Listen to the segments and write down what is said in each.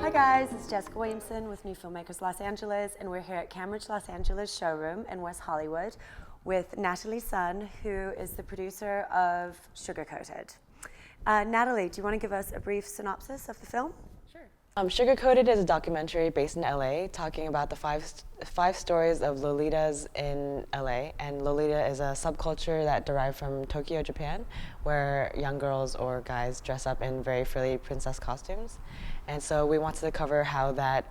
Hi guys, it's Jessica Williamson with new Filmmakers Los Angeles, and we're here at Cambridge Los Angeles showroom in West Hollywood with Natalie Sun, who is the producer of Sugar Coated. Natalie, do you want to give us a brief synopsis of the film? Sure. Sugar Coated is a documentary based in LA talking about the five stories of Lolitas in LA. And Lolita is a subculture that derived from Tokyo, Japan, where young girls or guys dress up in very frilly princess costumes. And so we wanted to cover how that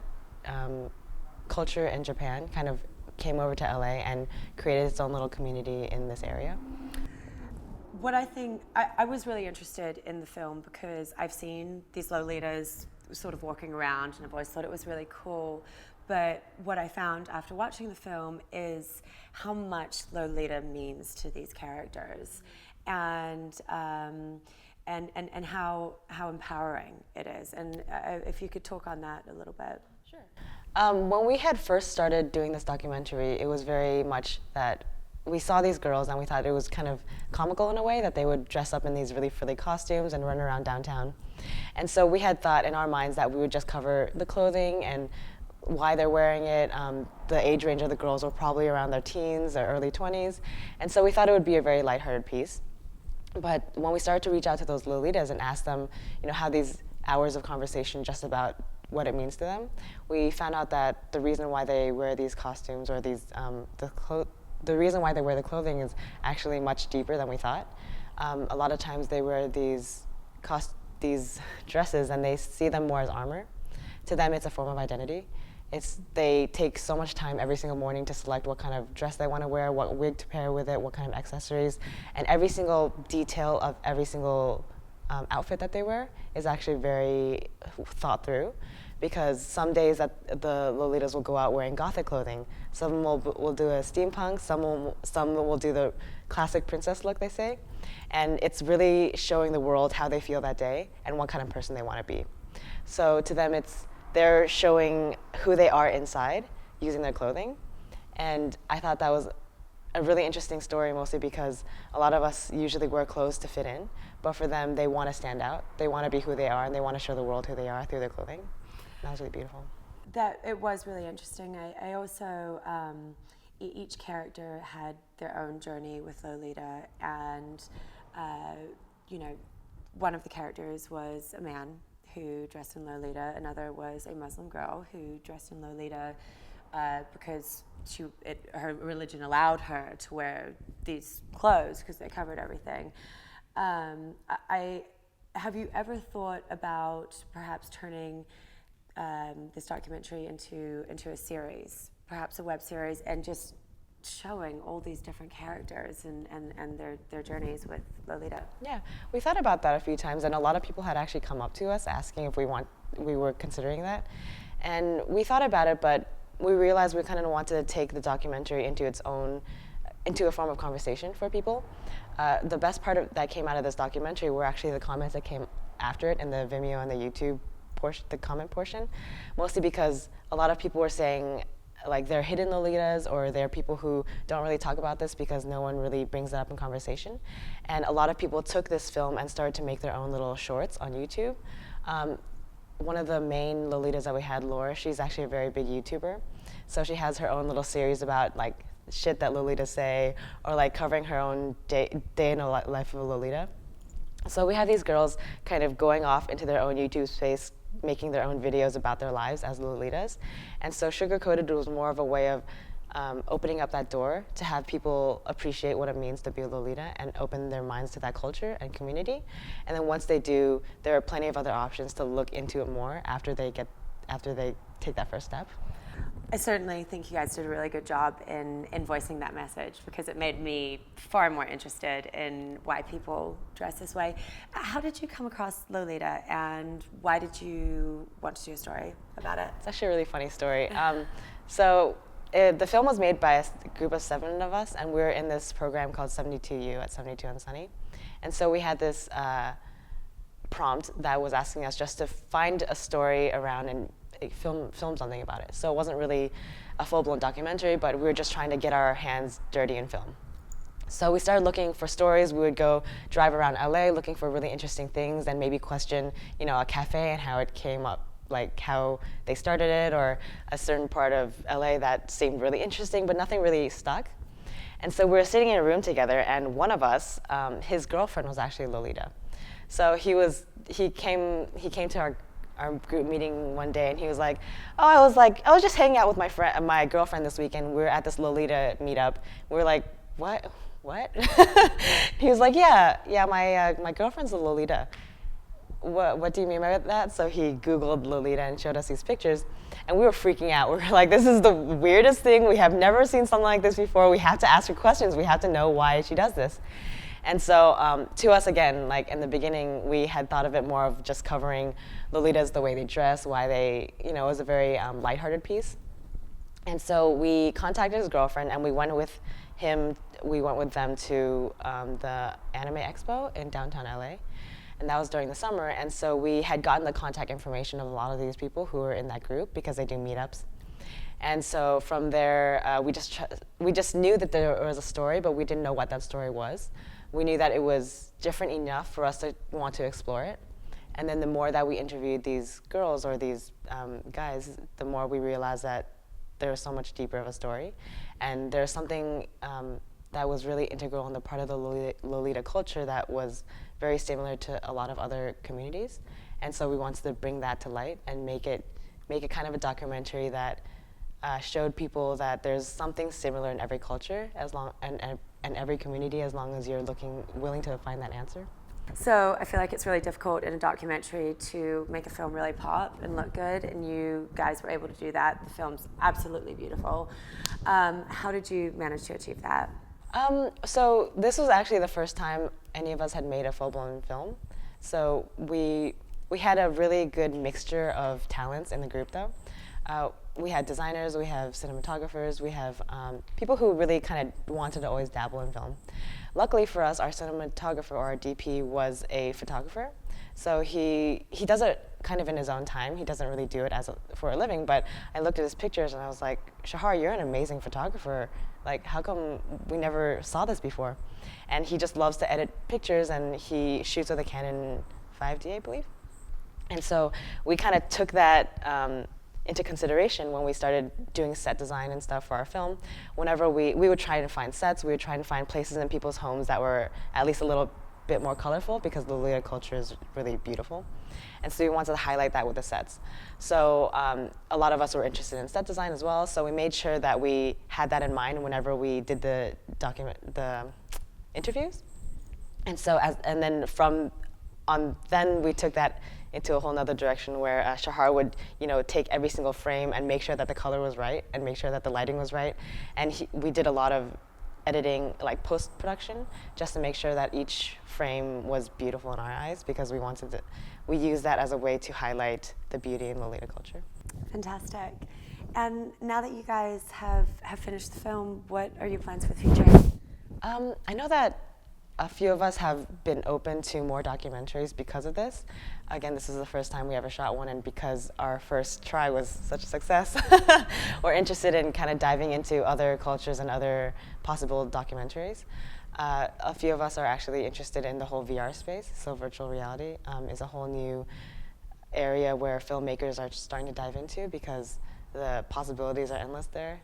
culture in Japan kind of came over to LA and created its own little community in this area. What I was really interested in the film because I've seen these Lolitas sort of walking around, and I've always thought it was really cool. But what I found after watching the film is how much Lolita means to these characters, and how empowering it is. And if you could talk on that a little bit. Sure. When we had first started doing this documentary, it was very much that we saw these girls and we thought it was kind of comical in a way that they would dress up in these really frilly costumes and run around downtown. And so we had thought in our minds that we would just cover the clothing and why they're wearing it. The age range of the girls were probably around their teens or early 20s. And so we thought it would be a very lighthearted piece. But when we started to reach out to those Lolitas and ask them, have these hours of conversation just about what it means to them, we found out that the reason why they wear these costumes or these the reason why they wear the clothing is actually much deeper than we thought. A lot of times they wear these dresses and they see them more as armor. To them, it's a form of identity. They take so much time every single morning to select what kind of dress they want to wear, what wig to pair with it, what kind of accessories, and every single detail of every single outfit that they wear is actually very thought through. Because some days that the Lolitas will go out wearing gothic clothing. Some will do a steampunk, some will do the classic princess look, they say. And it's really showing the world how they feel that day and what kind of person they want to be. So to them, they're showing who they are inside using their clothing. And I thought that was a really interesting story, mostly because a lot of us usually wear clothes to fit in, but for them, they want to stand out. They want to be who they are, and they want to show the world who they are through their clothing. That was really beautiful. It was really interesting. I also, each character had their own journey with Lolita, and one of the characters was a man who dressed in Lolita. Another was a Muslim girl who dressed in Lolita because her religion allowed her to wear these clothes because they covered everything. Have you ever thought about perhaps turning this documentary into a series, perhaps a web series, and just showing all these different characters and their journeys with Lolita? Yeah, we thought about that a few times, and a lot of people had actually come up to us asking if we were considering that. And we thought about it, but we realized we kind of wanted to take the documentary into a form of conversation for people. The best part that came out of this documentary were actually the comments that came after it in the Vimeo and the YouTube the comment portion, mostly because a lot of people were saying like they're hidden Lolitas, or they're people who don't really talk about this because no one really brings it up in conversation. And a lot of people took this film and started to make their own little shorts on YouTube. One of the main Lolitas that we had, Laura, she's actually a very big YouTuber. So she has her own little series about like shit that Lolitas say, or like covering her own day in the life of a Lolita. So we had these girls kind of going off into their own YouTube space, making their own videos about their lives as Lolitas. And so Sugar Coated was more of a way of opening up that door to have people appreciate what it means to be a Lolita and open their minds to that culture and community. And then once they do, there are plenty of other options to look into it more after they take that first step. I certainly think you guys did a really good job in voicing that message, because it made me far more interested in why people dress this way. How did you come across Lolita, and why did you want to do a story about it? It's actually a really funny story. The film was made by a group of 7 of us, and we were in this program called 72U at 72 and Sunny. And so we had this prompt that was asking us just to find a story around and film something about it. So it wasn't really a full-blown documentary, but we were just trying to get our hands dirty in film. So we started looking for stories. We would go drive around LA looking for really interesting things and maybe question, a cafe and how it came like how they started it, or a certain part of LA that seemed really interesting, but nothing really stuck. And so we were sitting in a room together, and one of us, his girlfriend was actually Lolita. So he came to our group meeting one day, and he was like, "Oh, I was just hanging out with my girlfriend this weekend. We were at this Lolita meetup." We were like, "What? What?" He was like, "Yeah, my girlfriend's a Lolita." What do you mean by that? So he Googled Lolita and showed us these pictures, and we were freaking out. We were like, "This is the weirdest thing. We have never seen something like this before. We have to ask her questions. We have to know why she does this." And so to us, again, like in the beginning, we had thought of it more of just covering Lolitas, the way they dress, why they, it was a very lighthearted piece. And so we contacted his girlfriend, and we went with them to the Anime Expo in downtown LA. And that was during the summer. And so we had gotten the contact information of a lot of these people who were in that group because they do meetups. And so from there, we just knew that there was a story, but we didn't know what that story was. We knew that it was different enough for us to want to explore it. And then the more that we interviewed these girls or these guys, the more we realized that there was so much deeper of a story. And there's something that was really integral on the part of the Lolita culture that was very similar to a lot of other communities. And so we wanted to bring that to light and make it kind of a documentary that showed people that there's something similar in every culture and every community, as long as you're willing to find that answer. So I feel like it's really difficult in a documentary to make a film really pop and look good, and you guys were able to do that. The film's absolutely beautiful. How did you manage to achieve that? So this was actually the first time any of us had made a full-blown film. So we had a really good mixture of talents in the group, though. We had designers, we have cinematographers, we have people who really kind of wanted to always dabble in film. Luckily for us, our cinematographer, or our DP, was a photographer. So he does it kind of in his own time. He doesn't really do it for a living, but I looked at his pictures and I was like, "Shahar, you're an amazing photographer. Like, how come we never saw this before?" And he just loves to edit pictures, and he shoots with a Canon 5D, I believe. And so we kind of took that into consideration when we started doing set design and stuff for our film. Whenever we would try to find sets, we would try and find places in people's homes that were at least a little bit more colorful, because the Lolita culture is really beautiful. And so we wanted to highlight that with the sets. So a lot of us were interested in set design as well, so we made sure that we had that in mind whenever we did the interviews. And so then we took that into a whole nother direction, where Shahar would, take every single frame and make sure that the color was right and make sure that the lighting was right. And we did a lot of editing, like post-production, just to make sure that each frame was beautiful in our eyes, because we used that as a way to highlight the beauty in Lolita culture. Fantastic. And now that you guys have finished the film, what are your plans for the future? I know that a few of us have been open to more documentaries because of this. Again, this is the first time we ever shot one, and because our first try was such a success, we're interested in kind of diving into other cultures and other possible documentaries. A few of us are actually interested in the whole VR space, so virtual reality is a whole new area where filmmakers are starting to dive into, because the possibilities are endless there.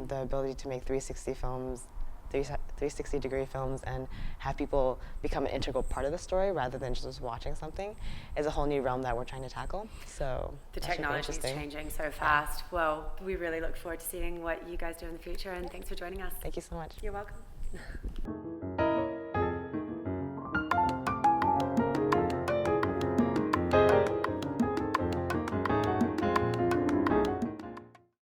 The ability to make 360-degree films and have people become an integral part of the story rather than just watching something is a whole new realm that we're trying to tackle. So the technology is changing so fast. Well, we really look forward to seeing what you guys do in the future, and thanks for joining us. Thank you so much. You're welcome.